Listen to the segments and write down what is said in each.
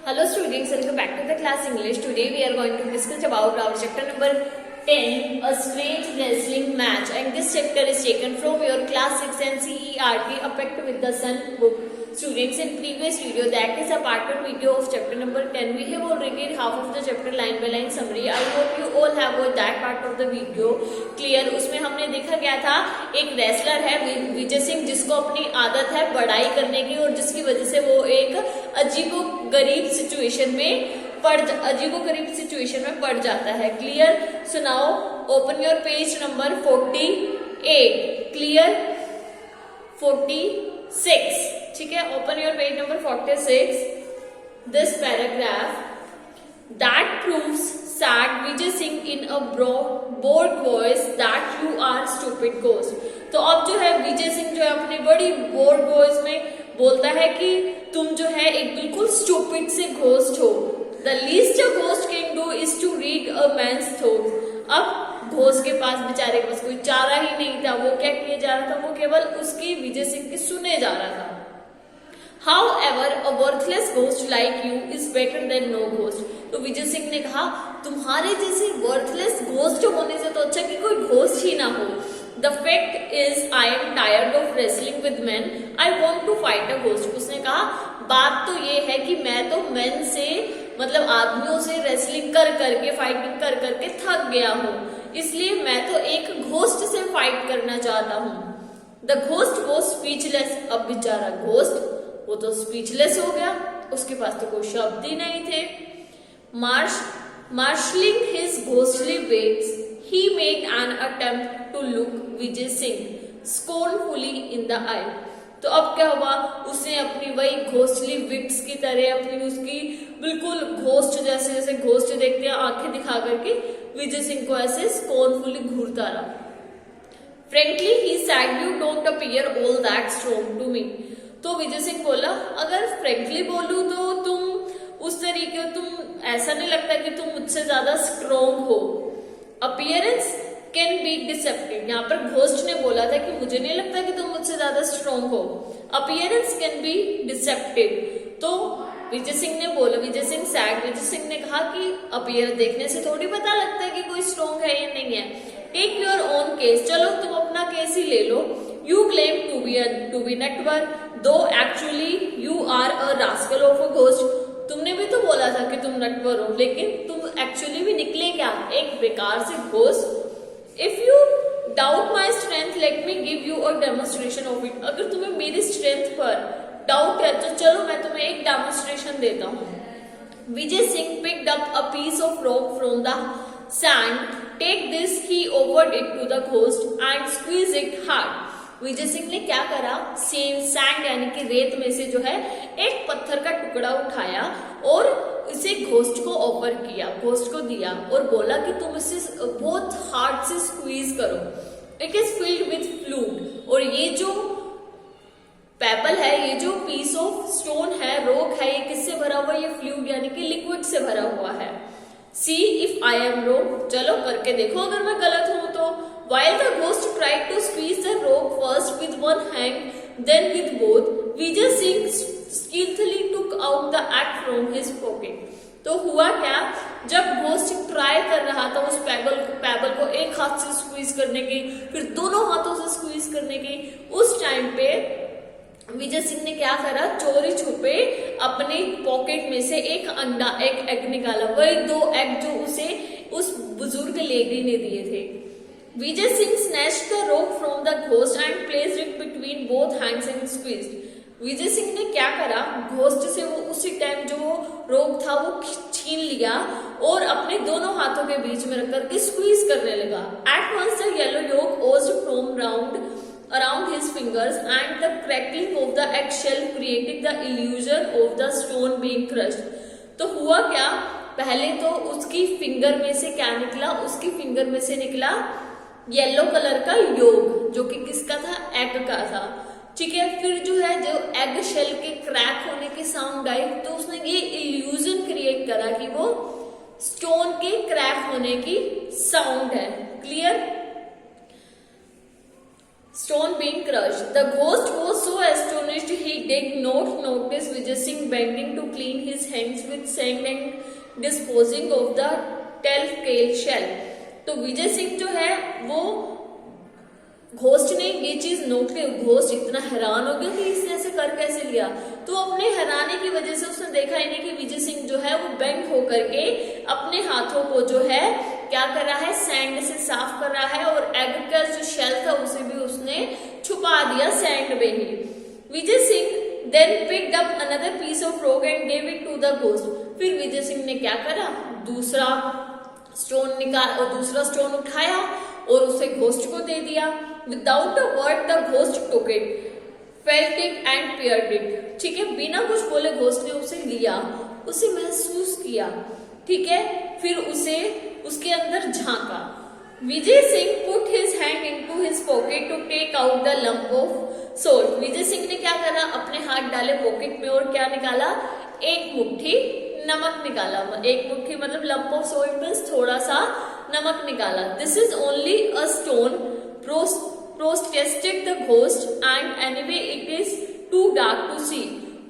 Hello students, welcome back to the class English. Today we are going to discuss about our chapter number 10, a strange wrestling match, and this chapter is taken from your class 6 NCERT A Pact with the Sun book. Students, in previous video, that is a part 1 video of chapter number 10, we have already read half of the chapter line by line summary. I hope you all have watched that part of the video clear. उसमें हमने देखा गया था एक wrestler है विजय सिंह, जिसको अपनी आदत है बड़ाई करने की और जिसकी वजह से वो एक अजीबोगरीब सिचुएशन में पड़ जाता है. Clear? So now open your page number 48. Clear? 46. ठीक है, open your page number 46. This paragraph that proves said Vijay Singh in a bold voice that you are stupid ghost. तो अब जो है विजय सिंह जो है अपनी बड़ी बोल्ड वॉइस में बोलता है कि तुम जो है एक बिल्कुल स्टूपिड से घोस्ट हो. The least a ghost can do is to read a man's thoughts. अब घोस्ट के पास बेचारे के पास कोई चारा ही नहीं था. वो क्या किए जा रहा था? वो केवल उसकी विजय सिंह की सुने जा रहा था. However, a worthless ghost like you is better than no ghost. तो विजय सिंह ने कहा तुम्हारे जैसे वर्थलेस घोस्ट होने से तो अच्छा कि कोई घोस्ट ही ना हो. The fact is I am tired of wrestling with men. I want to fight a ghost. उसने कहा बात तो ये है कि मैं तो मेन से मतलब आदमियों से रेसलिंग कर करके फाइटिंग कर करके थक गया हूँ, इसलिए मैं तो एक घोस्ट से फाइट करना चाहता हूँ. The ghost was speechless. अब बेचारा घोस्ट वो तो स्पीचलेस हो गया, उसके पास तो कोई शब्द ही नहीं थे. Marshalling his ghostly wits he made an attempt to look Vijay Singh scornfully in the eye. तो अब क्या हुआ, उसने अपनी वही घोस्टली विग्स की तरह अपनी उसकी बिल्कुल घोस्ट जैसे घोस्ट देखते हैं आंखें दिखा करके विजय सिंह को ऐसे स्कॉर्नफुली घूरता रहा. Frankly he said you don't appear all that strong to me. तो विजय सिंह बोला अगर फ्रेंकली बोलूं तो तुम उस तरीके तुम ऐसा नहीं लगता कि तुम मुझसे ज्यादा स्ट्रोंग हो. Appearance can be deceptive. यहाँ पर घोस्ट ने बोला था कि मुझे नहीं लगता कि तुम मुझसे ज्यादा स्ट्रोंग हो. Appearance can be deceptive. तो विजय सिंह ने कहा कि अपीयर देखने से थोड़ी पता लगता है कि कोई स्ट्रोंग है या नहीं है. Take your own case. चलो तुम अपना केस ही ले लो. You claim to be Natwar do actually you are a rascal of a ghost. तुमने भी तो बोला था कि तुम नटवर हो, लेकिन तुम एक्चुअली भी निकले क्या, एक बेकार से ghost. If you doubt my strength let me give you a demonstration of it. अगर तुम्हें मेरी स्ट्रेंथ पर डाउट है तो चलो मैं तुम्हें एक डेमोन्स्ट्रेशन देता हूँ. Vijay Singh picked up a piece of rock from the sand. Take this. He offered it to the ghost and squeeze it hard. Vijay Singh ने क्या करा, सैंड यानी कि रेत में से जो है एक पत्थर का टुकड़ा उठाया और इसे घोस्ट को ऑफर किया, घोस्ट को दिया और बोला कि तुम इसे बहुत हार्ड से स्क्वीज करो. It is filled with fluid. और ये जो पेबल है, ये जो पीस ऑफ स्टोन है, रॉक है, ये किससे भरा हुआ है, ये फ्लूइड यानी कि लिक्विड से भरा हुआ है. See if I am wrong. चलो करके देखो अगर मैं गलत हूं तो. While the ghost tried to squeeze the rope first with one hand, then with both, Vijay Singh skillfully took out the axe from his pocket. तो हुआ क्या, जब घोस्ट ट्राई कर रहा था उस पेबल को एक हाथ से स्क्वीज करने की, फिर दोनों हाथों से स्क्वीज करने की, उस टाइम पे विजय सिंह ने क्या करा, चोरी छुपे अपने पॉकेट में से एक एग निकाला. वही 2 एग जो उसे उस बुजुर्ग लेडी ने दिए थे. Vijay Singh snatched the rope from the ghost and placed it between both hands and squeezed. विजय सिंह ने क्या करा, घोस्ट से वो उसी टाइम जो रोप था वो छीन लिया और अपने दोनों हाथों के बीच में रख करके स्क्वीज करने लगा. At once the yellow yolk oozed from around his fingers and the crackling of the eggshell created the illusion of the stone being crushed. तो हुआ क्या, पहले तो उसकी फिंगर में से क्या निकला, उसकी फिंगर में से निकला येलो कलर का योग जो कि किसका था, एग का था. ठीक है, फिर जो है जो एग शेल के क्रैक होने की साउंड आई तो उसने ये इल्यूजन क्रिएट करा कि वो स्टोन के क्रैक होने की साउंड है. Clear? stone being crushed. The ghost was so astonished he did not notice Vijay Singh bending to clean his hands with sand and disposing of the telltale shell. तो विजय सिंह जो है वो ghost ने ये चीज नोट की, ghost इतना हैरान हो गया कि इसने ऐसे कर कैसे लिया। तो अपने हैरानी की वजह से उसने देखा ही नहीं कि विजय सिंह जो है वो बेंड होकर के अपने हाथों को जो है क्या कर रहा है, सैंड से साफ कर रहा है, और एग का जो शेल था उसे भी उसने छुपा दिया सैंड में ही। Vijay Singh then picked up another piece of rock and gave it to the ghost. फिर विजय सिंह ने क्या करा, दूसरा स्टोन उठाया और उसे घोस्ट को दे दिया। Without a word the ghost took it, felt it and paired it. ठीक है, बिना कुछ बोले घोस्ट ने उसे लिया, उसे महसूस किया। ठीक है, फिर उसे उसके अंदर झांका। Vijay Singh put his hand into his pocket to take out the lump of salt. Vijay Singh ने क्या करा, अपने हाथ डाले पॉकेट में और क्या निकाला, एक मुट्ठी नमक निकाला। एक मुट्ठी मतलब लंप ऑफ सोल्ट मीन्स थोड़ा सा नमक निकाला। This is only a stone protested the ghost and anyway it is too dark to see.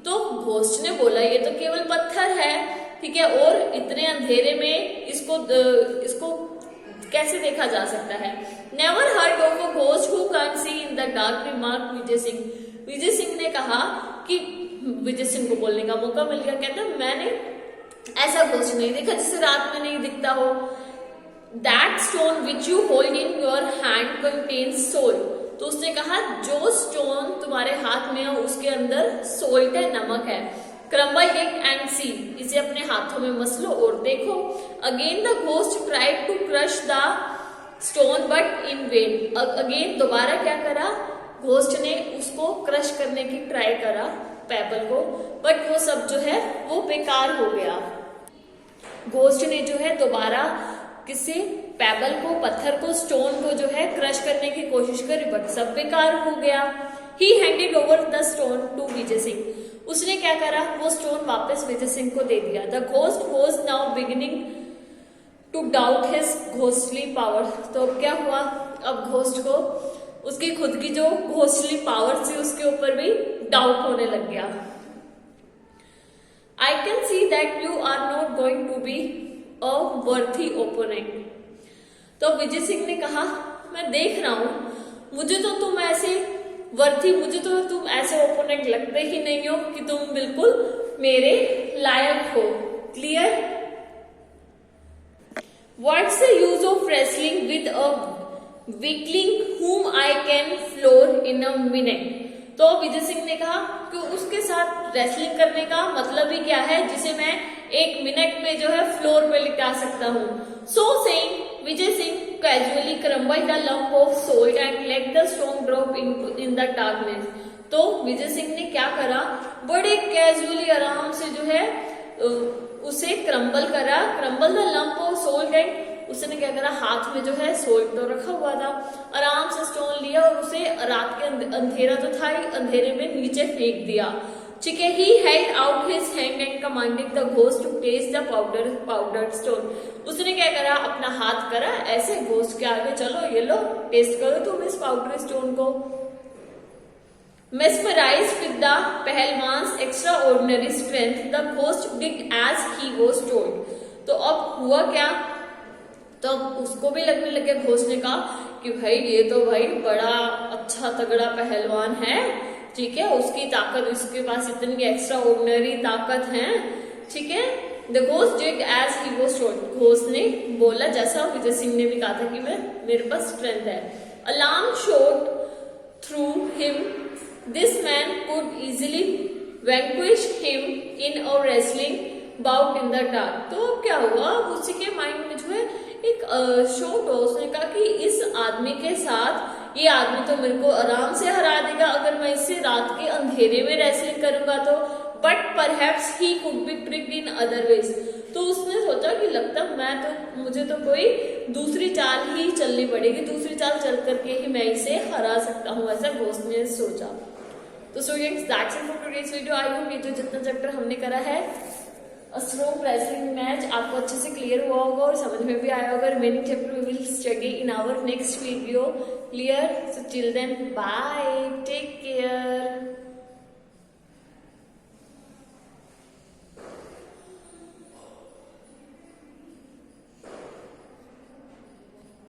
तो घोस्ट ने बोला ये तो केवल पत्थर है, ठीक है, और इतने अंधेरे में इसको कैसे देखा जा सकता है। Never heard of a ghost who can see in the dark, remarked Vijay Singh. Vijay Singh ने कहा कि विजय सिंह को बोलने का मौका मिल गया, कहता मैंने ऐसा घोस्ट नहीं देखा जिसे रात में नहीं दिखता हो। That stone which you hold in your hand contains salt. तो उसने कहा जो स्टोन तुम्हारे हाथ में है उसके अंदर सोल्ट है, नमक है। क्रम्बल इट एंड सी, इसे अपने हाथों में मस लो और देखो। Again the ghost tried to crush the stone but in vain. Again दोबारा क्या करा, घोस्ट ने उसको क्रश करने की ट्राई करा पेबल को, बट वो सब जो है वो बेकार हो गया। घोस्ट ने जो है दोबारा किसी पेबल को, पत्थर को, स्टोन को जो है क्रश करने की कोशिश करी, बट सब बेकार हो गया। He handed over the stone to Vijay Singh. उसने क्या करा, वो स्टोन वापस विजय सिंह को दे दिया। The ghost was now beginning to doubt his ghostly power. तो अब क्या हुआ, अब घोस्ट को उसकी खुद की जो घोस्टली पावर थी उसके ऊपर भी डाउट होने लग गया। I can see that you are not going to be a worthy opponent. तो विजय सिंह ने कहा मैं देख रहा हूं, मुझे तो तुम ऐसे ओपोनेंट लगते ही नहीं हो कि तुम बिल्कुल मेरे लायक हो। Clear? What's the use of wrestling with a weakling whom I can floor in a minute। तो विजय सिंह ने कहा कि उसके साथ रेसलिंग करने का मतलब ही क्या है, जिसे मैं 1 मिनट में जो है फ्लोर पे लिटा सकता हूँ। So saying Vijay Singh casually crumbled the lump of salt and let the stone drop in the darkness. तो विजय सिंह ने क्या करा, बड़े कैजुअली आराम से जो है उसे crumble the lump of salt and उसने क्या करा, हाथ में जो है सोल्ट तो रखा हुआ था, आराम से स्टोन लिया और उसे रात के अंधेरा तो था ही, अंधेरे में नीचे फेंक दिया। ठीक है, he held out his hand and commanded the ghost to test the powdered stone. उसने क्या करा, अपना हाथ करा ऐसे घोस्ट के आगे, चलो ये लो टेस्ट करो तुम इस पाउडर स्टोन को। Mesmerized with the पहलवान्स extraordinary strength, the ghost did as he was told। तो अब हुआ क्या, तो उसको भी लगने लगे, घोस्ट ने कहा कि भाई ये तो भाई बड़ा अच्छा तगड़ा पहलवान है, ठीक है, उसकी ताकत, उसके पास इतनी एक्स्ट्रा ऑर्डिनरी ताकत है। ठीक है, the ghost did as he was told. Ghost ने बोला जैसा विजय सिंह ने भी कहा था कि मेरे पास स्ट्रेंथ है। Alarm shot through him, this man could easily vanquish him in a wrestling bout in the dark. तो क्या हुआ, उसी के माइंड में जो है एक शॉट हो, उसने कहा कि इस आदमी के साथ, ये आदमी तो मेरे को आराम से हरा देगा अगर मैं इससे रात के अंधेरे में रेसलिंग करूंगा तो, but perhaps he could be tricked in other ways. तो उसने सोचा कि लगता मुझे तो कोई दूसरी चाल ही चलनी पड़ेगी, दूसरी चाल चल करके ही मैं इसे हरा सकता हूँ, ऐसा घोस्ट ने सोचा। तो students that's it for today's video. I hope ये जो जितना चैप्टर हमने करा है स्लो रेसलिंग मैच आपको अच्छे से क्लियर हुआ होगा और समझ में भी आया होगा। Remaining chapter we will study in our next video. Clear? So till then bye, take care.